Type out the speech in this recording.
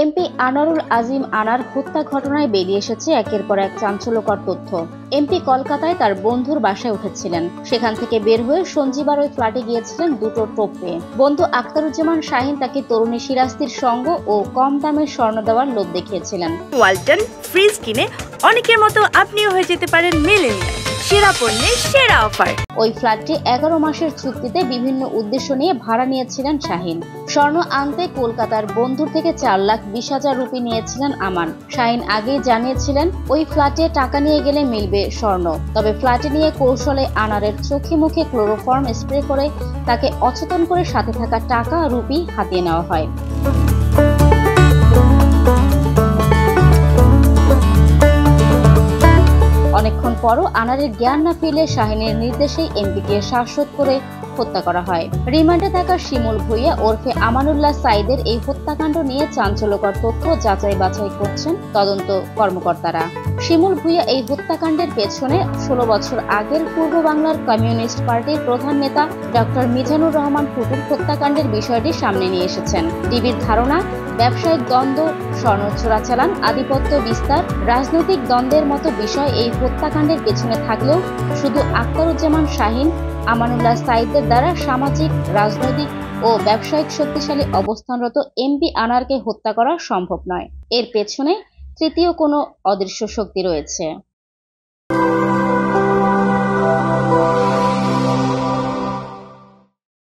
MP Anwarul Azim আনার হত্যা ঘটনায় বেরিয়ে এসেছে একের পর এক চাঞ্চল্যকর তথ্য। এমপি কলকাতায় তার বন্ধুর বাসায় উঠেছিলেন। সেখান থেকে বের হয়ে সঞ্জীবার ওই ফ্ল্যাটে গিয়েছিলেন দুটো টোপ পেয়ে। বন্ধু আখতারুজ্জামান শাহিন তাকে তরুণী সিরাজদির সঙ্গ ও কম দামের স্বর্ণ দেওয়ার লোভ দেখিয়েছিলেন। ওয়ালটন ফ্রিজ কিনে অনেকের মতো আপনিও হয়ে যেতে পারেন মিলেনিয়াল। সেরা পণ্যের সেরা অফার। ওই ফ্ল্যাটটি 11 মাসের চুক্তিতে বিভিন্ন উদ্দেশ্য নিয়ে ভাড়া নিয়েছিলেন শাহিন। স্বর্ণ আনতে কলকাতার বন্ধুর থেকে 4,20,000 রুপি নিয়েছিলেন আমান। শাহিন আগেই জানিয়েছিলেন ওই ফ্ল্যাটে টাকা নিয়ে গেলে মিলবে স্বর্ণ। তবে ফ্ল্যাটে নিয়ে কৌশলে আনারের চোখে মুখে ক্লোরোফর্ম স্প্রে করে তাকে অচেতন করে সাথে থাকা টাকা রুপি হাতিয়ে নেওয়া হয়। অনেকক্ষণ পরও আনারের জ্ঞান না ফিরলে শাহিনের নির্দেশেই এমপিকে শ্বাসরোধ করে হত্যা করা হয়। রিমান্ডে থাকা শিমুল ভুঁইয়া ওরফে আমানুল্লাহ সাইদের এই হত্যাকাণ্ড নিয়ে চাঞ্চল্যকর তথ্য যাচাই বাছাই করছেন তদন্ত কর্মকর্তারা। শিমুল ভুঁইয়া এই হত্যাকাণ্ডের পেছনে 16 বছর আগের পূর্ব বাংলার কমিউনিস্ট পার্টির প্রধান নেতা ডক্টর মিজানুর রহমান টুটুল হত্যাকাণ্ডের বিষয়টি সামনে নিয়ে এসেছেন। ডিবির ধারণা, ব্যবসায়িক দ্বন্দ্ব, স্বর্ণ চোরাচালান, আধিপত্য বিস্তার, রাজনৈতিক দ্বন্দ্বের মতো বিষয় এই হত্যাকাণ্ডের পেছনে থাকলেও শুধু আখতারুজ্জামান শাহিন, আমানুল্লাহ সাইদের দ্বারা সামাজিক, রাজনৈতিক ও ব্যবসায়িক শক্তিশালী অবস্থানরত এমপি আনারকে হত্যা করা সম্ভব নয়। এর পেছনে তৃতীয় কোনো অদৃশ্য শক্তি রয়েছে।